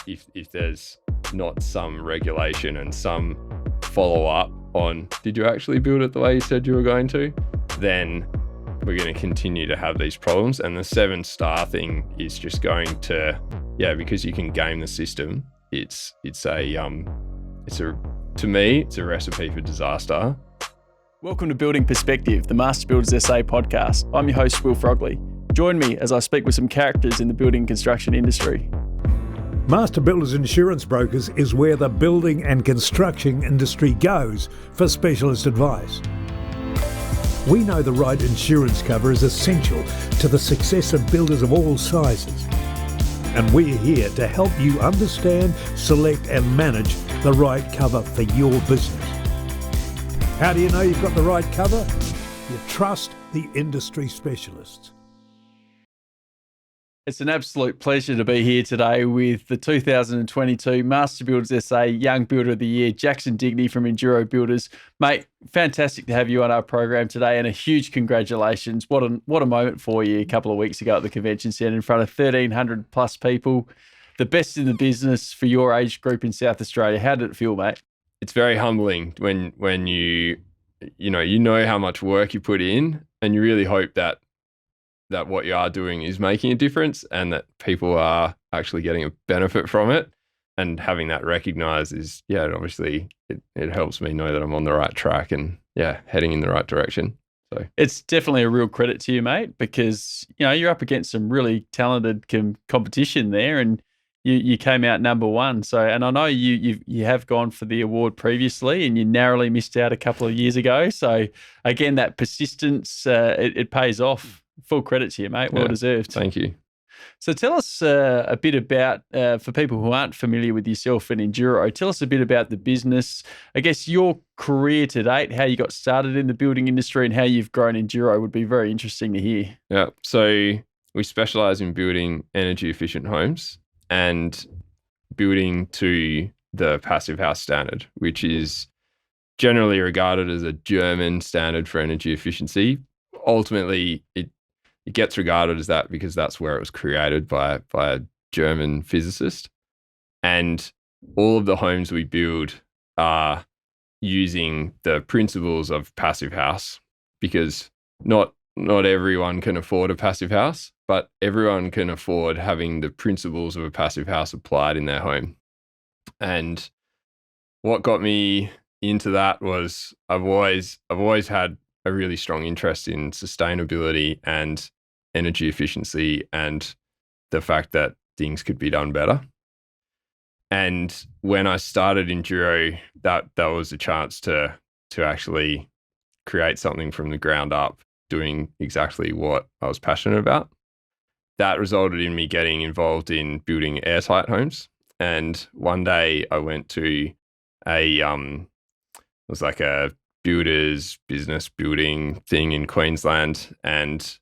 if there's not some regulation and some follow-up on, did you actually build it the way you said you were going to, then we're going to continue to have these problems. And the 7-star thing is just going to, because you can game the system, to me, it's a recipe for disaster. Welcome to Building Perspective, the Master Builders SA podcast. I'm your host, Will Frogley. Join me as I speak with some characters in the building and construction industry. Master Builders Insurance Brokers is where the building and construction industry goes for specialist advice. We know the right insurance cover is essential to the success of builders of all sizes. And we're here to help you understand, select and manage the right cover for your business. How do you know you've got the right cover? You trust the industry specialists. It's an absolute pleasure to be here today with the 2022 Master Builders SA Young Builder of the Year, Jackson Digney from Enduro Builders. Mate, fantastic to have you on our program today, and a huge congratulations. What a moment for you a couple of weeks ago at the convention centre in front of 1,300 plus people, the best in the business for your age group in South Australia. How did it feel, mate? It's very humbling when you know how much work you put in, and you really hope that what you are doing is making a difference and that people are actually getting a benefit from it. And having that recognized is, obviously it helps me know that I'm on the right track and heading in the right direction. So it's definitely a real credit to you, mate, because you're up against some really talented competition there, and you came out number one. So, and I know you have gone for the award previously, and you narrowly missed out a couple of years ago. So again, that persistence, it pays off. Full credit to you, mate. Well deserved. Thank you. So tell us a bit about, for people who aren't familiar with yourself and Enduro, tell us a bit about the business, I guess your career to date, how you got started in the building industry and how you've grown Enduro would be very interesting to hear. Yeah. So we specialize in building energy efficient homes and building to the Passive Haus standard, which is generally regarded as a German standard for energy efficiency. Ultimately, it gets regarded as that because that's where it was created by a German physicist. And all of the homes we build are using the principles of Passive Haus, because not everyone can afford a Passive Haus, but everyone can afford having the principles of a Passive Haus applied in their home. And what got me into that was I've always had a really strong interest in sustainability and energy efficiency and the fact that things could be done better. And when I started Enduro, that was a chance to actually create something from the ground up, doing exactly what I was passionate about. That resulted in me getting involved in building airtight homes. And one day I went to it was like a builders business building thing in Queensland, and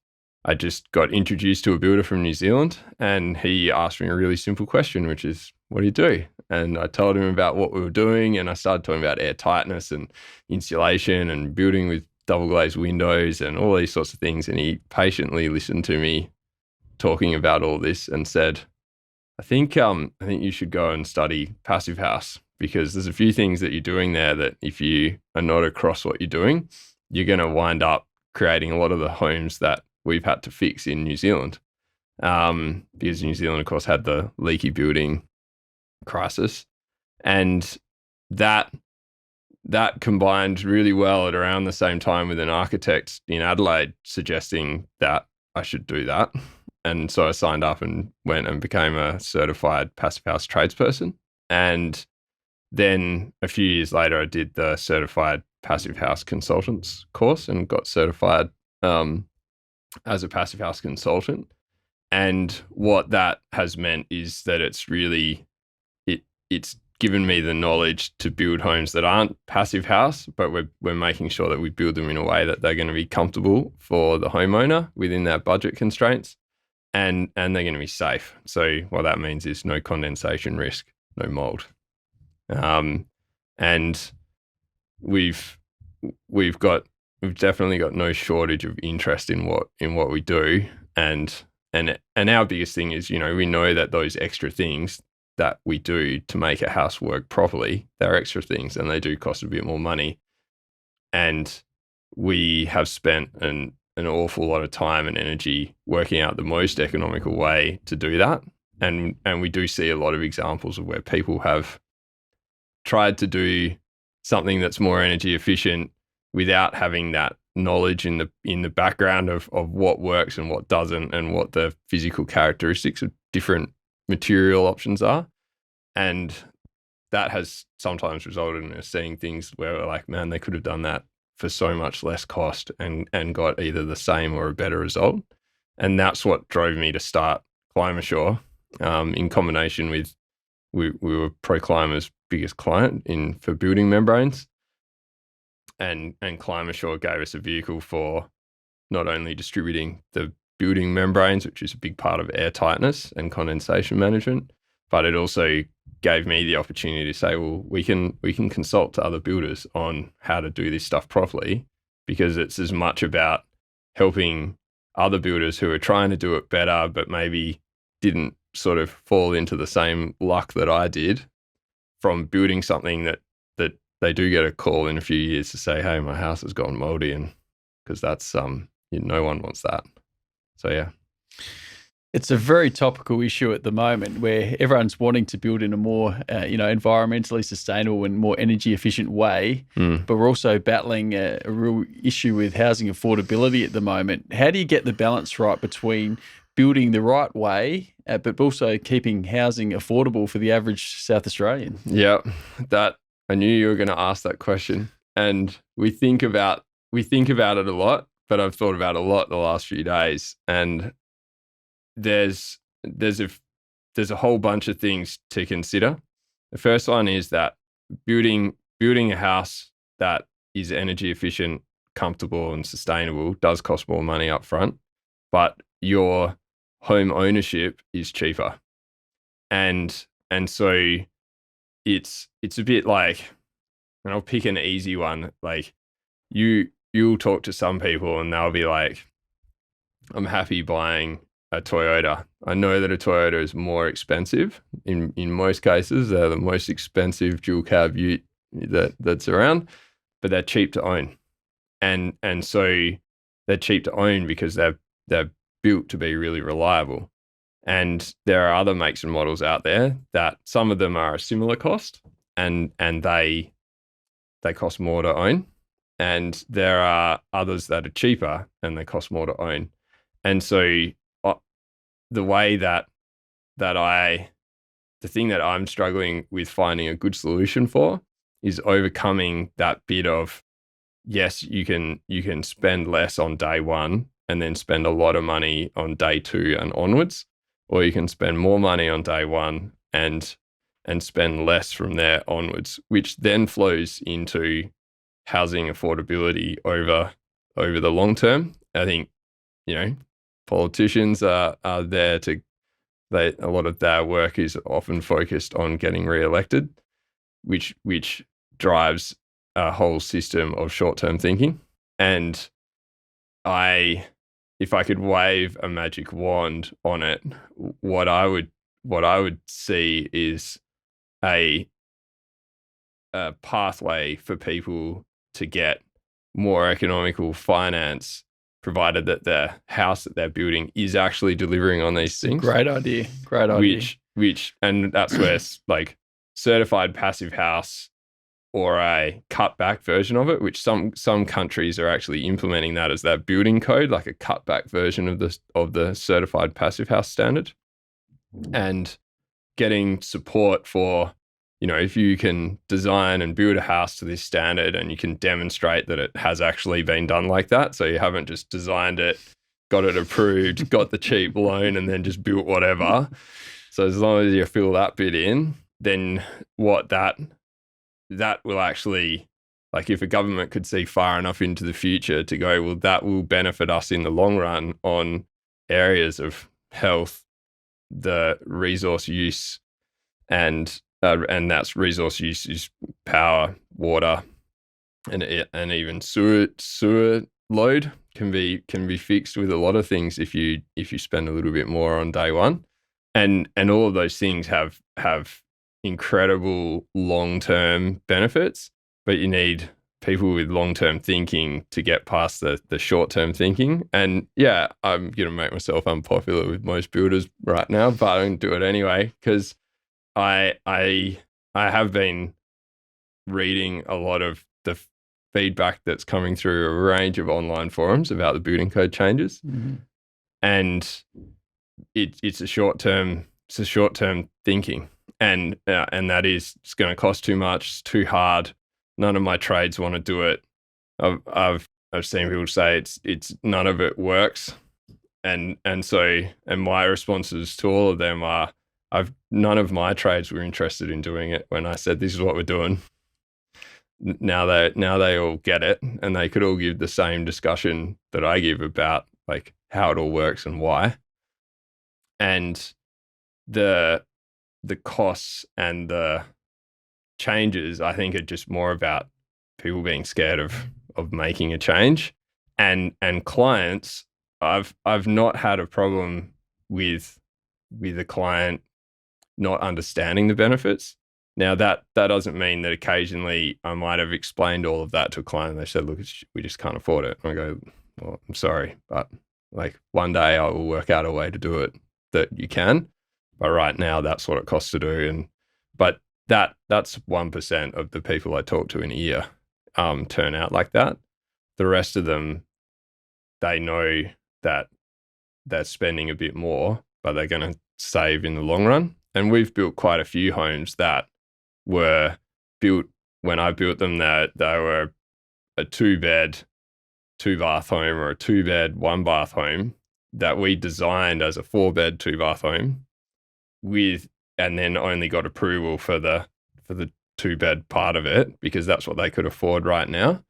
I just got introduced to a builder from New Zealand, and he asked me a really simple question, which is, what do you do? And I told him about what we were doing, and I started talking about air tightness and insulation and building with double glazed windows and all these sorts of things. And he patiently listened to me talking about all this and said, I think you should go and study Passive Haus, because there's a few things that you're doing there that if you are not across what you're doing, you're going to wind up creating a lot of the homes that we've had to fix in New Zealand. Because New Zealand, of course, had the leaky building crisis. And that combined really well at around the same time with an architect in Adelaide suggesting that I should do that. And so I signed up and went and became a certified Passive Haus tradesperson. And then a few years later, I did the certified Passive Haus consultants course and got certified as a Passive Haus consultant. And what that has meant is that it's really, it's given me the knowledge to build homes that aren't Passive Haus, but we're making sure that we build them in a way that they're going to be comfortable for the homeowner within their budget constraints, and they're going to be safe. So what that means is no condensation risk, no mold. And we've definitely got no shortage of interest in what we do. And our biggest thing is, we know that those extra things, that we do to make a house work properly, they're extra things and they do cost a bit more money. And we have spent an awful lot of time and energy working out the most economical way to do that. And we do see a lot of examples of where people have tried to do something that's more energy efficient without having that knowledge in the background of what works and what doesn't, and what the physical characteristics of different material options are. And that has sometimes resulted in us seeing things where we're like, man, they could have done that for so much less cost and got either the same or a better result. And that's what drove me to start Climasure, in combination with, we were ProClima's biggest client for building membranes. And Climasure gave us a vehicle for not only distributing the building membranes, which is a big part of air tightness and condensation management, but it also gave me the opportunity to say, well, we can consult to other builders on how to do this stuff properly, because it's as much about helping other builders who are trying to do it better, but maybe didn't sort of fall into the same luck that I did, from building something that they do get a call in a few years to say, hey, my house has gone moldy, and because that's no one wants that. So yeah. It's a very topical issue at the moment, where everyone's wanting to build in a more, environmentally sustainable and more energy efficient way. But we're also battling a real issue with housing affordability at the moment. How do you get the balance right between building the right way, but also keeping housing affordable for the average South Australian? Yeah, I knew you were going to ask that question, and we think about it a lot. But I've thought about it a lot the last few days, and there's a whole bunch of things to consider. The first one is that building a house that is energy efficient, comfortable, and sustainable does cost more money up front, but your home ownership is cheaper. And so it's a bit like, and I'll pick an easy one, like you'll talk to some people and they'll be like, I'm happy buying a Toyota. I know that a Toyota is more expensive. In most cases, they're the most expensive dual cab ute that's around, but they're cheap to own. And so they're cheap to own because they're built to be really reliable. And there are other makes and models out there that some of them are a similar cost, and they cost more to own. And there are others that are cheaper and they cost more to own. And so the way the thing that I'm struggling with finding a good solution for is overcoming that bit of, yes, you can spend less on day one and then spend a lot of money on day two and onwards, or you can spend more money on day one and spend less from there onwards, which then flows into housing affordability over the long term. I think, politicians are there a lot of their work is often focused on getting re-elected, which drives a whole system of short-term thinking. And if I could wave a magic wand on it, what I would see is a pathway for people to get more economical finance, provided that the house that they're building is actually delivering on these things. Great idea. And that's where like certified passive house, or a cutback version of it, which some countries are actually implementing that as their building code, like a cutback version of the certified passive house standard, and getting support for, if you can design and build a house to this standard and you can demonstrate that it has actually been done like that. So you haven't just designed it, got it approved, got the cheap loan, and then just built whatever. So as long as you fill that bit in, then what that will actually, like, if a government could see far enough into the future to go, well, that will benefit us in the long run on areas of health, the resource use, and that's resource use is power, water, and even sewer load can be fixed with a lot of things if you spend a little bit more on day one. and all of those things have incredible long-term benefits, but you need people with long-term thinking to get past the short-term thinking. And yeah, I'm going to make myself unpopular with most builders right now, but I'm going to do it anyway, because I have been reading a lot of the feedback that's coming through a range of online forums about the building code changes. Mm-hmm. And it's a short-term thinking. And that is, it's going to cost too much, it's too hard. None of my trades want to do it. I've seen people say it's none of it works, and my responses to all of them are, none of my trades were interested in doing it when I said this is what we're doing. Now they all get it, and they could all give the same discussion that I give about like how it all works and why. And the costs and the changes, I think, are just more about people being scared of making a change. And clients, I've not had a problem with a client not understanding the benefits. Now that doesn't mean that occasionally I might have explained all of that to a client and they said, look, we just can't afford it. And I go, well, I'm sorry, but like one day I will work out a way to do it that you can. But right now that's what it costs to do. But that's 1% of the people I talk to in a year turn out like that. The rest of them, they know that they're spending a bit more, but they're going to save in the long run. And we've built quite a few homes that were built when I built them, that they were a 2-bed, 2-bath home, or a 2-bed, 1-bath home that we designed as a 4-bed, 2-bath home and then only got approval for the 2-bed part of it because that's what they could afford right now.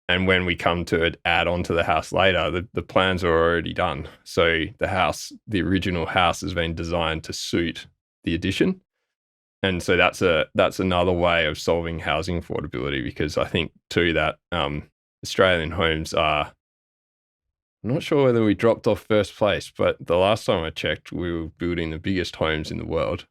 And when we come to add on to the house later, the plans are already done. So the original house has been designed to suit the addition. And so that's another way of solving housing affordability, because I think too that Australian homes are, I'm not sure whether we dropped off first place, but the last time I checked, we were building the biggest homes in the world.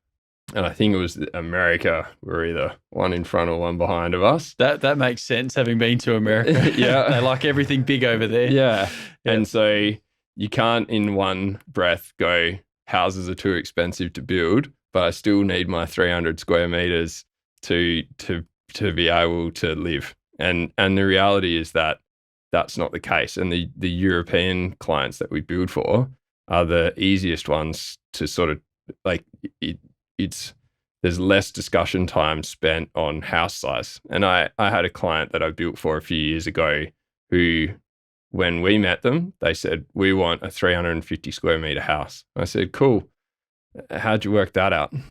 And I think it was America were either one in front or one behind of us. That makes sense, having been to America. Yeah. They like everything big over there. Yeah. And so you can't in one breath go, houses are too expensive to build, but I still need my 300 square meters to be able to live. And the reality is that that's not the case. And the European clients that we build for are the easiest ones to sort of like there's less discussion time spent on house size. And I had a client that I built for a few years ago who, when we met them, they said, we want a 350 square meter house. I said, cool. How'd you work that out? And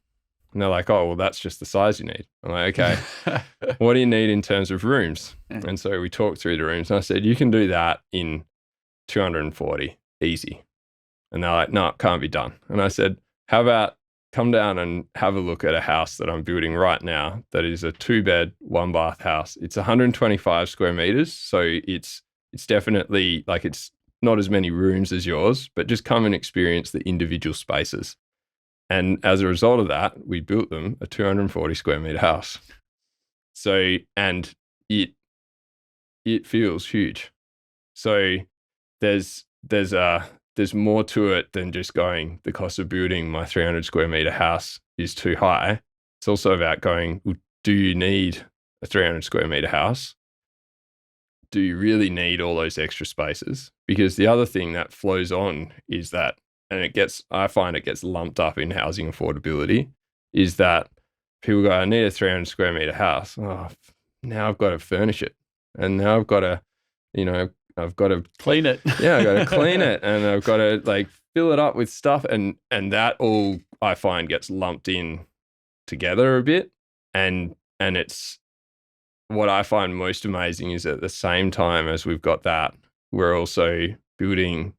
they're like, oh, well, that's just the size you need. I'm like, okay, what do you need in terms of rooms? And so we talked through the rooms and I said, you can do that in 240, easy. And they're like, no, it can't be done. And I said, how about come down and have a look at a house that I'm building right now that is a 2-bed, 1-bath house. It's 125 square meters. So it's definitely like, it's not as many rooms as yours, but just come and experience the individual spaces. And as a result of that, we built them a 240 square meter house. So, and it feels huge. So there's more to it than just going, the cost of building my 300 square meter house is too high. It's also about going, well, do you need a 300 square meter house? Do you really need all those extra spaces? Because the other thing that flows on is that, and I find it gets lumped up in housing affordability, is that people go, I need a 300 square meter house. Oh, now I've got to furnish it. And now I've got to, I've got to clean it. Yeah, I've got to clean it. And I've got to like fill it up with stuff. And that all I find gets lumped in together a bit. And it's, what I find most amazing is at the same time as we've got that, we're also building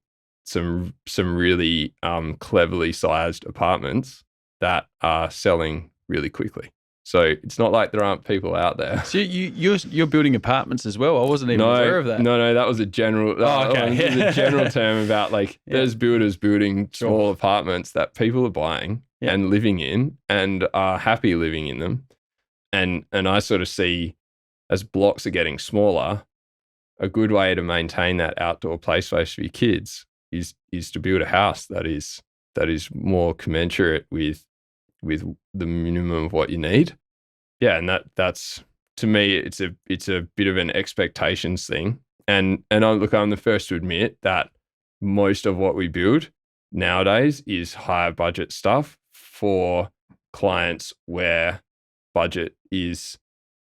some really cleverly sized apartments that are selling really quickly. So it's not like there aren't people out there. So you're building apartments as well. I wasn't even aware of that. No, that was a general. Okay. It was a general term about like there's builders building Sure. small apartments that people are buying and living in and are happy living in them. And I sort of see as blocks are getting smaller, a good way to maintain that outdoor play space for your kids is to build a house that is more commensurate with the minimum of what you need. Yeah, and that's to me, it's a bit of an expectations thing. And I'm the first to admit that most of what we build nowadays is higher budget stuff for clients where budget is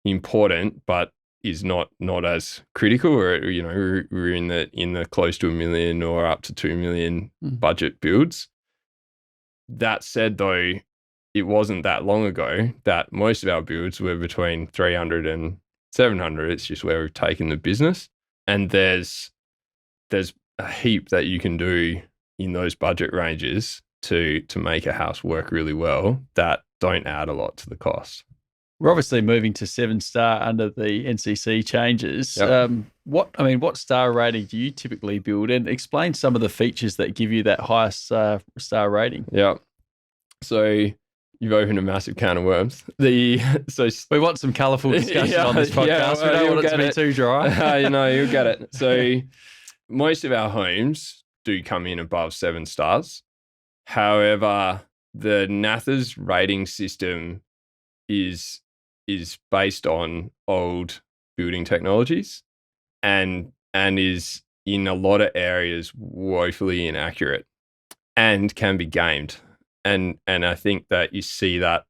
important, but is not as critical. Or we're in the close to $1 million or up to $2 million budget builds. That said, though, it wasn't that long ago that most of our builds were between 300 and 700. It's just where we've taken the business, and there's a heap that you can do in those budget ranges to make a house work really well that don't add a lot to the cost. We're obviously moving to 7-star under the NCC changes. Yep. What star rating do you typically build? And explain some of the features that give you that highest star rating. Yeah. So you've opened a massive can of worms. We want some colourful discussion on this podcast. We don't want it to be too dry. You'll get it. So most of our homes do come in above 7 stars. However, the NATHA's rating system is based on old building technologies and is in a lot of areas woefully inaccurate and can be gamed. And I think that you see that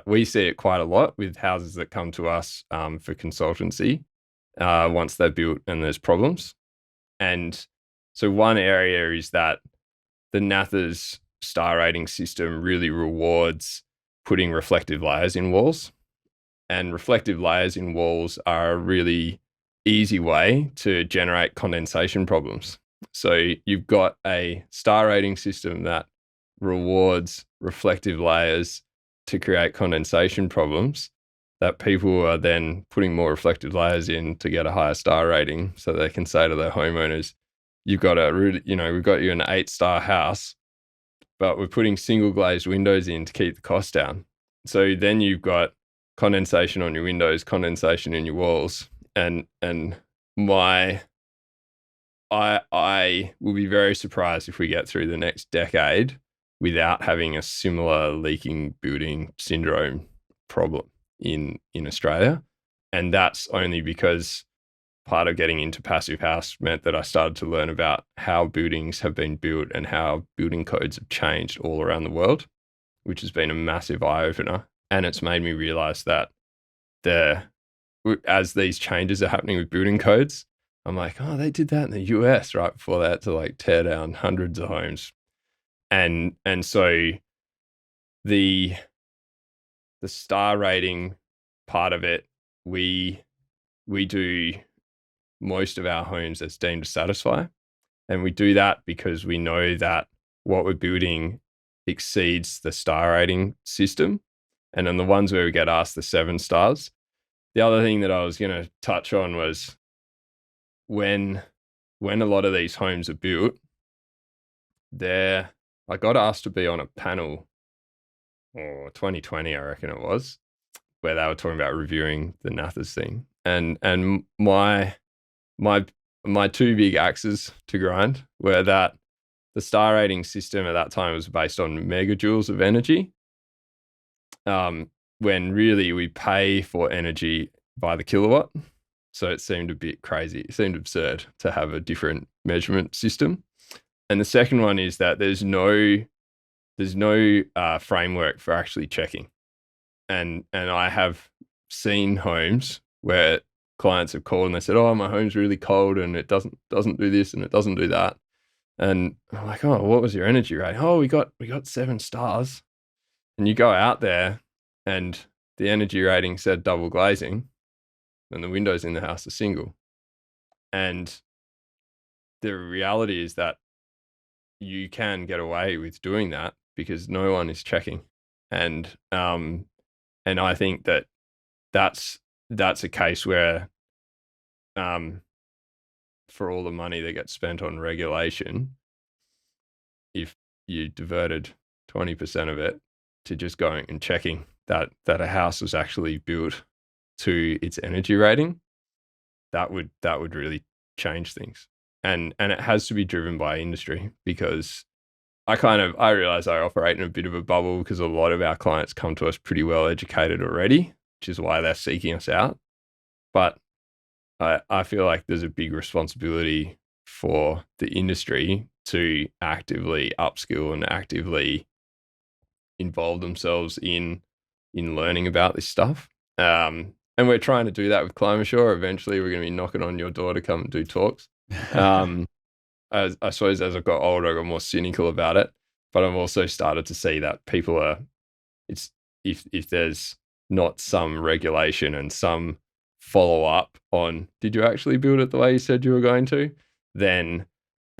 we see it quite a lot with houses that come to us for consultancy once they're built and there's problems. And so one area is that the NATHA's star rating system really rewards putting reflective layers in walls. And reflective layers in walls are a really easy way to generate condensation problems. So you've got a star rating system that rewards reflective layers to create condensation problems that people are then putting more reflective layers in to get a higher star rating, so they can say to their homeowners, you've got we've got you an 8-star house, but we're putting single glazed windows in to keep the cost down. So then you've got condensation on your windows, condensation in your walls, and I will be very surprised if we get through the next decade without having a similar leaking building syndrome problem in Australia. And that's only because part of getting into Passive Haus meant that I started to learn about how buildings have been built and how building codes have changed all around the world, which has been a massive eye-opener. And it's made me realize that as these changes are happening with building codes, I'm like, oh, they did that in the US right before they had to like tear down hundreds of homes. And so the star rating part of it, we do most of our homes as deemed to satisfy. And we do that because we know that what we're building exceeds the star rating system. And on the ones where we get asked the 7 stars, the other thing that I was going to touch on was when a lot of these homes are built, I got asked to be on a panel, 2020, I reckon it was, where they were talking about reviewing the NATHA's thing. And my 2 big axes to grind were that the star rating system at that time was based on megajoules of energy, when really we pay for energy by the kilowatt. So it seemed a bit crazy. It seemed absurd to have a different measurement system. And the second one is that there's no framework for actually checking. And I have seen homes where clients have called and they said, oh, my home's really cold and it doesn't do this and it doesn't do that. And I'm like, oh, what was your energy rating? Oh, we got 7 stars. And you go out there and the energy rating said double glazing and the windows in the house are single. And the reality is that you can get away with doing that because no one is checking. And I think that that's a case where for all the money that gets spent on regulation, if you diverted 20% of it to just going and checking that a house was actually built to its energy rating, that would really change things. And it has to be driven by industry, because I realize I operate in a bit of a bubble, because a lot of our clients come to us pretty well educated already, which is why they're seeking us out. But I feel like there's a big responsibility for the industry to actively upskill and actively involve themselves in learning about this stuff. And we're trying to do that with ClimateSure. Eventually, we're going to be knocking on your door to come and do talks. I suppose as I've got older, I got more cynical about it, but I've also started to see that people are, if there's not some regulation and some follow up on, did you actually build it the way you said you were going to, then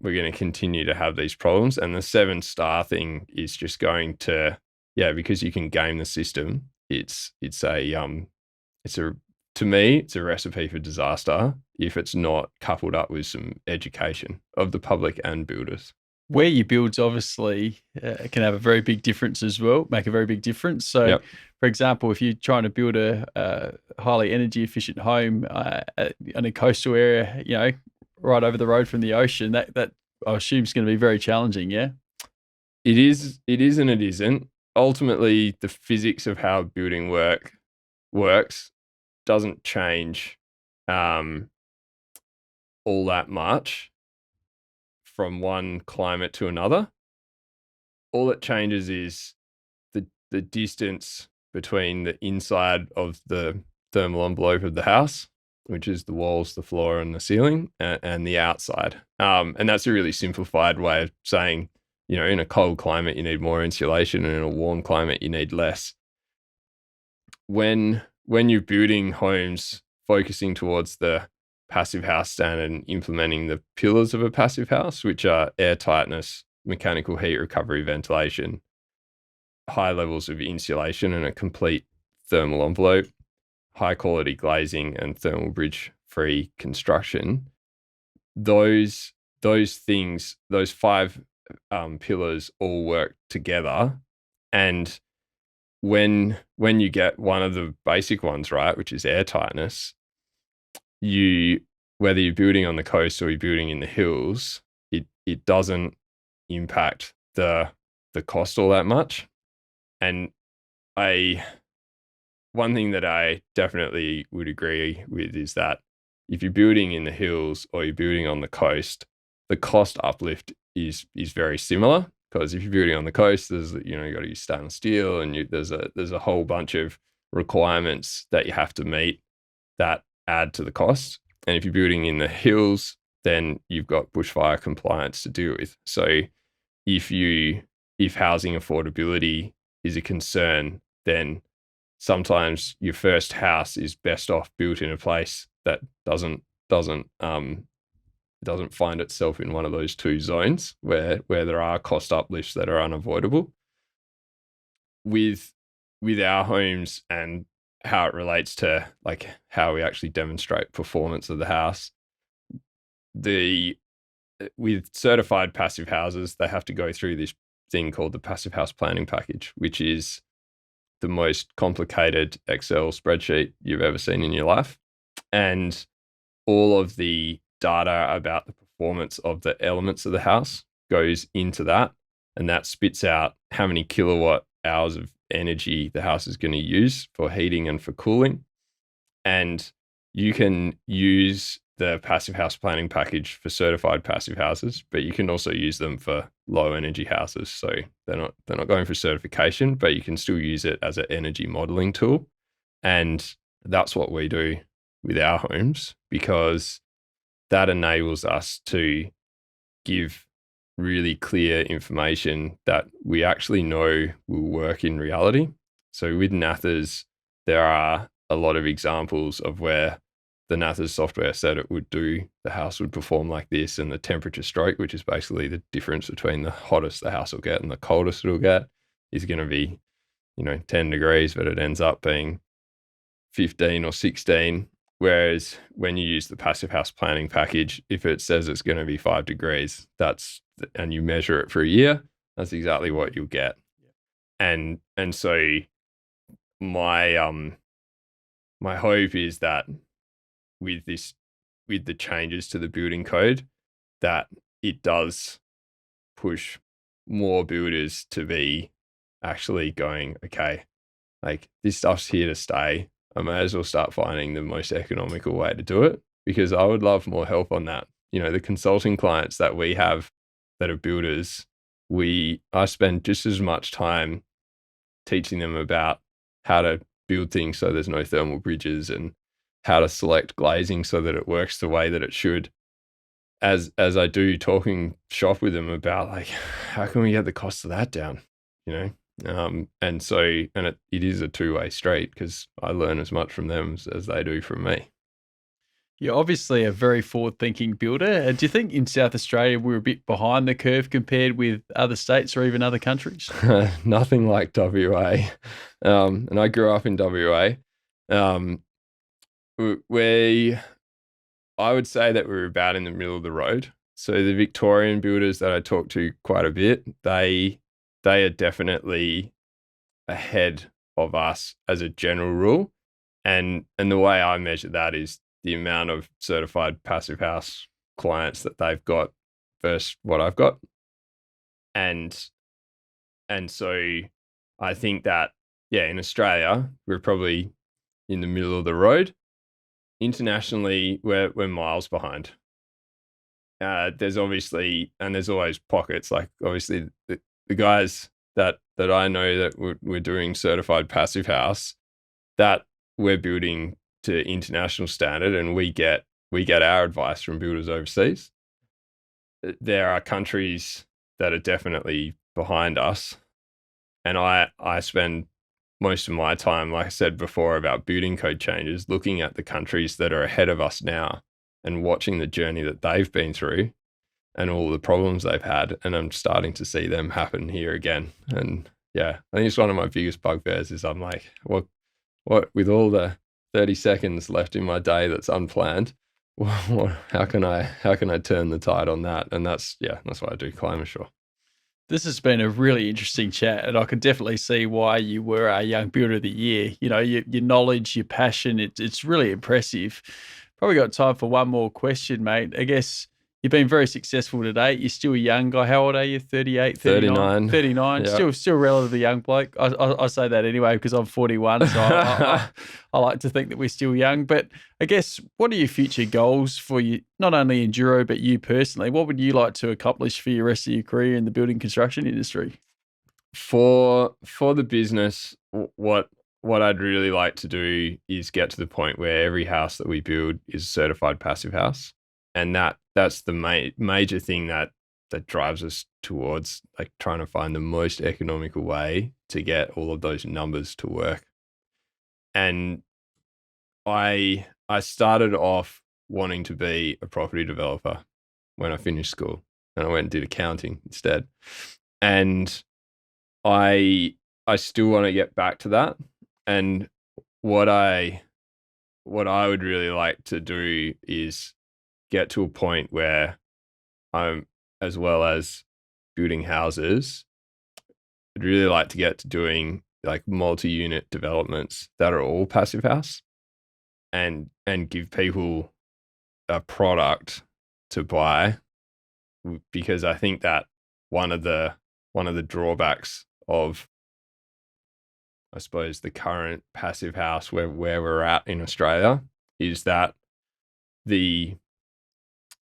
we're going to continue to have these problems. And the 7-star thing is just going to, because you can game the system. To me, it's a recipe for disaster if it's not coupled up with some education of the public and builders. Where you build's obviously can have a very big difference as well, make a very big difference. So, for example, if you're trying to build a highly energy efficient home in a coastal area, right over the road from the ocean, that I assume is going to be very challenging. Yeah, it is and it isn't. Ultimately, the physics of how building works doesn't change all that much from one climate to another. All it changes is the distance between the inside of the thermal envelope of the house, which is the walls, the floor, and the ceiling, and the outside. And that's a really simplified way of saying, in a cold climate, you need more insulation, and in a warm climate, you need less. When you're building homes focusing towards the Passive House standard and implementing the pillars of a Passive House, which are air tightness, mechanical heat recovery, ventilation, high levels of insulation, and a complete thermal envelope, high quality glazing, and thermal bridge free construction, those things, those 5 pillars all work together. And when you get one of the basic ones right, which is air tightness, whether you're building on the coast or you're building in the hills, it doesn't impact the cost all that much. And one thing that I definitely would agree with is that if you're building in the hills or you're building on the coast, the cost uplift is very similar. Because if you're building on the coast, there's you got to use stainless steel, and there's a whole bunch of requirements that you have to meet that add to the cost. And if you're building in the hills, then you've got bushfire compliance to deal with. So if housing affordability is a concern, then sometimes your first house is best off built in a place that doesn't find itself in one of those 2 zones where there are cost uplifts that are unavoidable. With our homes and how it relates to like how we actually demonstrate performance of the house, with certified passive houses, they have to go through this thing called the Passive House Planning Package, which is the most complicated Excel spreadsheet you've ever seen in your life. And all of the data about the performance of the elements of the house goes into that, and that spits out how many kilowatt hours of energy the house is going to use for heating and for cooling. And you can use the Passive House Planning Package for certified passive houses, but you can also use them for low energy houses. So they're not going for certification, but you can still use it as an energy modeling tool. And that's what we do with our homes, because that enables us to give really clear information that we actually know will work in reality. So with NATHERS, there are a lot of examples of where the NATHERS software said the house would perform like this, and the temperature stroke, which is basically the difference between the hottest the house will get and the coldest it'll get, is going to be 10 degrees, but it ends up being 15 or 16. Whereas when you use the Passive House planning package, if it says it's going to be 5 degrees, and you measure it for a year, that's exactly what you'll get. And so my my hope is that with the changes to the building code, that it does push more builders to be actually going, okay, like this stuff's here to stay. I may as well start finding the most economical way to do it, because I would love more help on that. The consulting clients that we have that are builders, I spend just as much time teaching them about how to build things so there's no thermal bridges, and how to select glazing so that it works the way that it should, as I do talking shop with them about, like, how can we get the cost of that down, and it is a two-way street, because I learn as much from them as they do from me. You're obviously a very forward-thinking builder. Do you think in South Australia we're a bit behind the curve compared with other states or even other countries? Nothing like WA. And I grew up in WA. I would say that we're about in the middle of the road. So the Victorian builders that I talk to quite a bit, they are definitely ahead of us as a general rule. And the way I measure that is the amount of certified Passive House clients that they've got versus what I've got. And so I think that, in Australia, we're probably in the middle of the road. Internationally, we're miles behind. There's always pockets, like obviously the guys that I know that we're doing certified Passive House, that we're building to international standard, and we get our advice from builders overseas. There are countries that are definitely behind us, and I spend most of my time, like I said before about building code changes, looking at the countries that are ahead of us now and watching the journey that they've been through and all the problems they've had, and I'm starting to see them happen here again. And I think it's one of my biggest bugbears is I'm like, what with all the 30 seconds left in my day that's unplanned, how can I turn the tide on that? And that's why I do Climb Ashore. This has been a really interesting chat, and I can definitely see why you were our Young Builder of the Year. Your knowledge, your passion, it's really impressive. Probably got time for one more question, mate. I guess you've been very successful to date. You're still a young guy. How old are you? 38, 39? 39. Yep. Still relatively young bloke. I say that anyway because I'm 41, so I like to think that we're still young. But I guess, what are your future goals for you, not only Enduro, but you personally? What would you like to accomplish for your rest of your career in the building construction industry? For the business, what I'd really like to do is get to the point where every house that we build is a certified Passive House. And that's the major thing that drives us towards, like, trying to find the most economical way to get all of those numbers to work. And I started off wanting to be a property developer when I finished school, and I went and did accounting instead. And I still want to get back to that. And what I would really like to do is get to a point where I'm, as well as building houses, I'd really like to get to doing like multi-unit developments that are all Passive House, and give people a product to buy, because I think that one of the drawbacks of, I suppose, the current Passive House where we're at in Australia is that the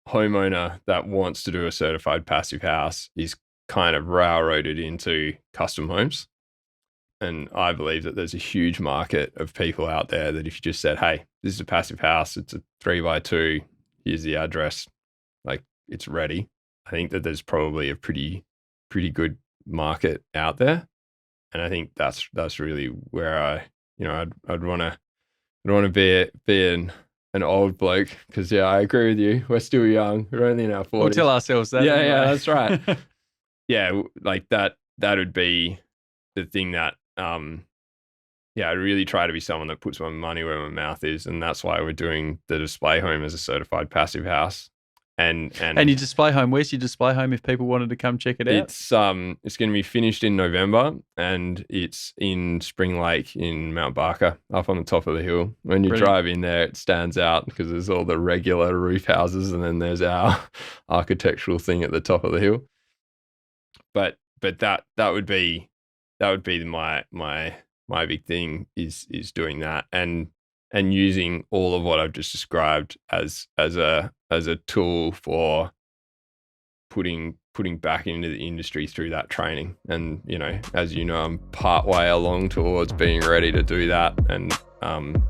homeowner that wants to do a certified Passive House is kind of railroaded into custom homes. And I believe that there's a huge market of people out there that if you just said, hey, this is a Passive House, it's a 3x2, here's the address, like, it's ready. I think that there's probably a pretty good market out there. And I think that's really where I'd want to be an old bloke, because I agree with you. We're still young. We're only in our 40s. We'll tell ourselves that. Yeah, that's right. Like that would be the thing that I really try to be someone that puts my money where my mouth is, and that's why we're doing the display home as a certified passive house. And your display home, where's your display home if people wanted to come check it out? It's going to be finished in November, and it's in Spring Lake in Mount Barker, up on the top of the hill. When you drive in there, it stands out because there's all the regular roof houses, and then there's our architectural thing at the top of the hill. But that would be my big thing is doing that and using all of what I've just described as a tool for putting back into the industry through that training. And as you know, I'm part way along towards being ready to do that, and I'm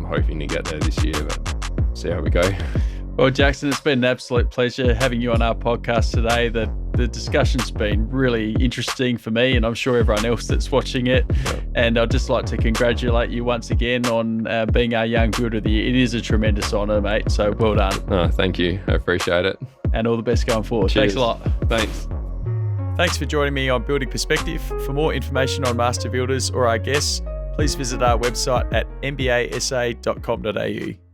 hoping to get there this year, but see how we go. Well, Jackson, it's been an absolute pleasure having you on our podcast today. The discussion's been really interesting for me, and I'm sure everyone else that's watching it. Yeah. And I'd just like to congratulate you once again on being our Young Builder of the Year. It is a tremendous honour, mate. So well done. Oh, thank you. I appreciate it. And all the best going forward. Cheers. Thanks a lot. Thanks. Thanks for joining me on Building Perspective. For more information on Master Builders or our guests, please visit our website at mbasa.com.au.